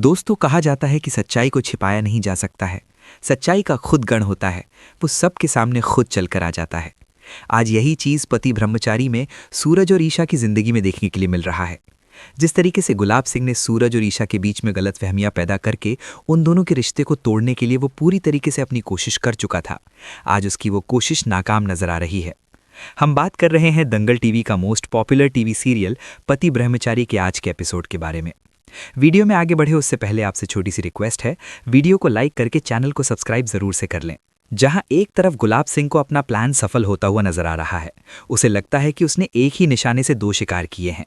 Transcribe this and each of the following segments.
दोस्तों, कहा जाता है कि सच्चाई को छिपाया नहीं जा सकता है। सच्चाई का खुद गण होता है, वो सबके सामने खुद चलकर आ जाता है। आज यही चीज पति ब्रह्मचारी में सूरज और ईशा की जिंदगी में देखने के लिए मिल रहा है। जिस तरीके से गुलाब सिंह ने सूरज और ईशा के बीच में गलतफहमियां पैदा करके उन दोनों के रिश्ते को तोड़ने के लिए वो पूरी तरीके से अपनी कोशिश कर चुका था, आज उसकी वो कोशिश नाकाम नजर आ रही है। हम बात कर रहे हैं दंगल टीवी का मोस्ट पॉपुलर टीवी सीरियल पति ब्रह्मचारी के आज के एपिसोड के बारे में। वीडियो में आगे बढ़े उससे पहले आपसे छोटी सी रिक्वेस्ट है, वीडियो को लाइक करके चैनल को सब्सक्राइब जरूर से कर लें। जहां एक तरफ गुलाब सिंह को अपना प्लान सफल होता हुआ नजर आ रहा है, उसे लगता है कि उसने एक ही निशाने से दो शिकार किए हैं,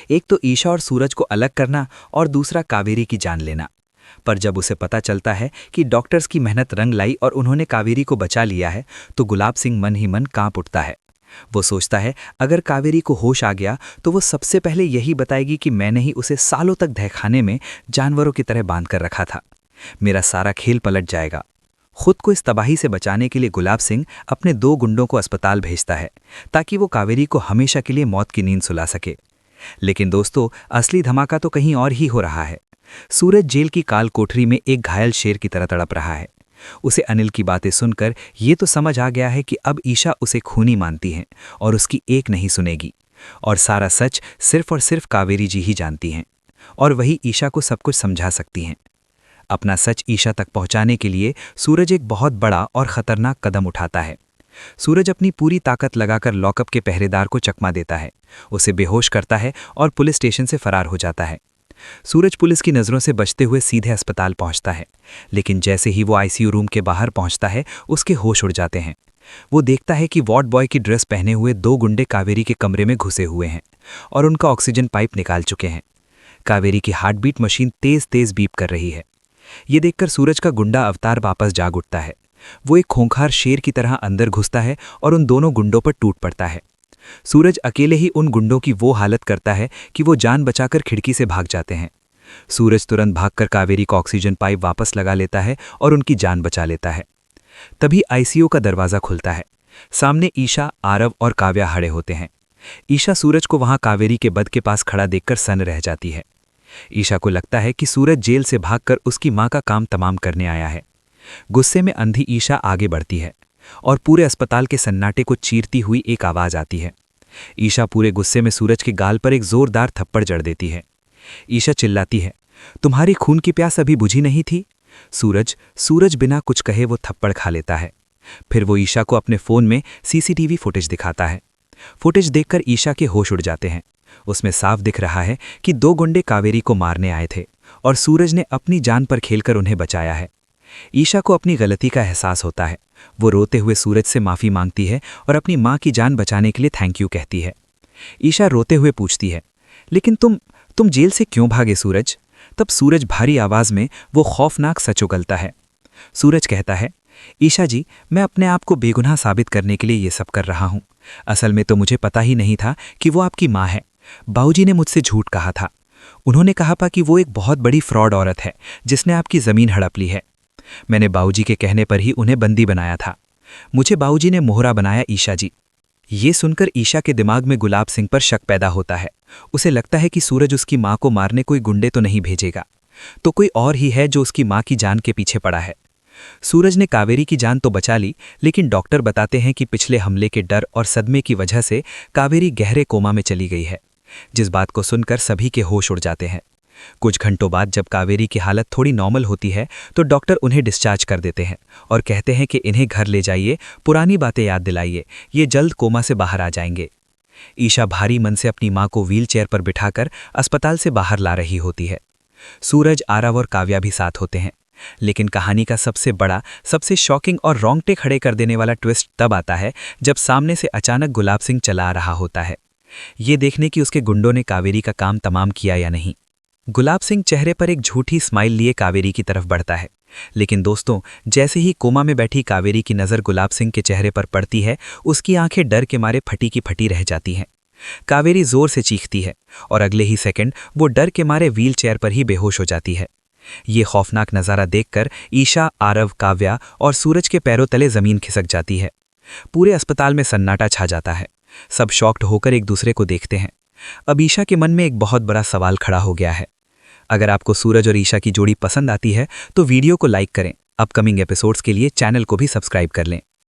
एक तो ईशा और सूरज को अलग करना और दूसरा कावेरी की जान लेना। पर जब उसे पता चलता है कि डॉक्टर्स की मेहनत रंग लाई और उन्होंने कावेरी को बचा लिया है, तो गुलाब सिंह मन ही मन कांप उठता है। वो सोचता है अगर कावेरी को होश आ गया तो वो सबसे पहले यही बताएगी कि मैंने ही उसे सालों तक तहखाने में जानवरों की तरह बांध कर रखा था। मेरा सारा खेल पलट जाएगा। खुद को इस तबाही से बचाने के लिए गुलाब सिंह अपने दो गुंडों को अस्पताल भेजता है ताकि वो कावेरी को हमेशा के लिए मौत की नींद सुला सके। लेकिन दोस्तों, असली धमाका तो कहीं और ही हो रहा है। सूरज जेल की काल कोठरी में एक घायल शेर की तरह तड़प रहा है। उसे अनिल की बातें सुनकर ये तो समझ आ गया है कि अब ईशा उसे खूनी मानती हैं और उसकी एक नहीं सुनेगी, और सारा सच सिर्फ और सिर्फ कावेरी जी ही जानती हैं, और वही ईशा को सब कुछ समझा सकती हैं। अपना सच ईशा तक पहुंचाने के लिए सूरज एक बहुत बड़ा और खतरनाक कदम उठाता है। सूरज अपनी पूरी ताकत लगाकर लॉकअप के पहरेदार को चकमा देता है, उसे बेहोश करता है और पुलिस स्टेशन से फरार हो जाता है। सूरज पुलिस की नज़रों से बचते हुए सीधे अस्पताल पहुंचता है, लेकिन जैसे ही वो आईसीयू रूम के बाहर पहुंचता है, उसके होश उड़ जाते हैं। वो देखता है कि वार्ड बॉय की ड्रेस पहने हुए दो गुंडे कावेरी के कमरे में घुसे हुए हैं और उनका ऑक्सीजन पाइप निकाल चुके हैं। कावेरी की हार्ट बीट मशीन तेज तेज बीप कर रही है। ये देखकर सूरज का गुंडा अवतार वापस जाग उठता है। वो एक खूंखार शेर की तरह अंदर घुसता है और उन दोनों गुंडों पर टूट पड़ता है। सूरज अकेले ही उन गुंडों की वो हालत करता है कि वो जान बचाकर खिड़की से भाग जाते हैं। सूरज तुरंत भागकर कावेरी का ऑक्सीजन पाइप वापस लगा लेता है और उनकी जान बचा लेता है। तभी आईसीयू का दरवाजा खुलता है। सामने ईशा, आरव और काव्या खड़े होते हैं। ईशा सूरज को वहां कावेरी के बद के पास खड़ा देखकर सन्न रह जाती है। ईशा को लगता है कि सूरज जेल से भागकर उसकी मां का काम तमाम करने आया है। गुस्से में अंधी ईशा आगे बढ़ती है और पूरे अस्पताल के सन्नाटे को चीरती हुई एक आवाज आती है। ईशा पूरे गुस्से में सूरज के गाल पर एक जोरदार थप्पड़ जड़ देती है। ईशा चिल्लाती है, तुम्हारी खून की प्यास अभी बुझी नहीं थी? सूरज बिना कुछ कहे वो थप्पड़ खा लेता है। फिर वो ईशा को अपने फोन में सीसीटीवी फुटेज दिखाता है। फुटेज देखकर ईशा के होश उड़ जाते हैं। उसमें साफ दिख रहा है कि दो गुंडे कावेरी को मारने आए थे और सूरज ने अपनी जान पर खेलकर उन्हें बचाया है। ईशा को अपनी गलती का एहसास होता है। वो रोते हुए सूरज से माफ़ी मांगती है और अपनी माँ की जान बचाने के लिए थैंक यू कहती है। ईशा रोते हुए पूछती है, लेकिन तुम जेल से क्यों भागे सूरज? तब सूरज भारी आवाज़ में वो खौफनाक सच उगलता है। सूरज कहता है, ईशा जी, मैं अपने आप को बेगुनाह साबित करने के लिए ये सब कर रहा हूँ। असल में तो मुझे पता ही नहीं था कि वो आपकी माँ है। बाबूजी ने मुझसे झूठ कहा था। उन्होंने कहा था कि वो एक बहुत बड़ी फ्रॉड औरत है जिसने आपकी ज़मीन हड़प ली है। मैंने बाबूजी के कहने पर ही उन्हें बंदी बनाया था। मुझे बाबूजी ने मोहरा बनाया ईशा जी। ये सुनकर ईशा के दिमाग में गुलाब सिंह पर शक पैदा होता है। उसे लगता है कि सूरज उसकी माँ को मारने कोई गुंडे तो नहीं भेजेगा, तो कोई और ही है जो उसकी माँ की जान के पीछे पड़ा है। सूरज ने कावेरी की जान तो बचा ली, लेकिन डॉक्टर बताते हैं कि पिछले हमले के डर और सदमे की वजह से कावेरी गहरे कोमा में चली गई है, जिस बात को सुनकर सभी के होश उड़ जाते हैं। कुछ घंटों बाद जब कावेरी की हालत थोड़ी नॉर्मल होती है तो डॉक्टर उन्हें डिस्चार्ज कर देते हैं और कहते हैं कि इन्हें घर ले जाइए, पुरानी बातें याद दिलाइए, ये जल्द कोमा से बाहर आ जाएंगे। ईशा भारी मन से अपनी मां को व्हीलचेयर पर बिठाकर अस्पताल से बाहर ला रही होती है। सूरज, आरव और काव्या भी साथ होते हैं। लेकिन कहानी का सबसे बड़ा, सबसे शॉकिंग और रोंगटे खड़े कर देने वाला ट्विस्ट तब आता है जब सामने से अचानक गुलाब सिंह चला आ रहा होता है, ये देखने कि उसके गुंडों ने कावेरी का काम तमाम किया या नहीं। गुलाब सिंह चेहरे पर एक झूठी स्माइल लिए कावेरी की तरफ बढ़ता है, लेकिन दोस्तों, जैसे ही कोमा में बैठी कावेरी की नज़र गुलाब सिंह के चेहरे पर पड़ती है, उसकी आंखें डर के मारे फटी की फटी रह जाती हैं। कावेरी जोर से चीखती है और अगले ही सेकंड वो डर के मारे व्हील चेयर पर ही बेहोश हो जाती है। ये खौफनाक नज़ारा देखकर ईशा, आरव, काव्या और सूरज के पैरों तले ज़मीन खिसक जाती है। पूरे अस्पताल में सन्नाटा छा जाता है। सब शॉक्ड होकर एक दूसरे को देखते हैं। अब ईशा के मन में एक बहुत बड़ा सवाल खड़ा हो गया है। अगर आपको सूरज और ईशा की जोड़ी पसंद आती है तो वीडियो को लाइक करें। अपकमिंग एपिसोड्स के लिए चैनल को भी सब्सक्राइब कर लें।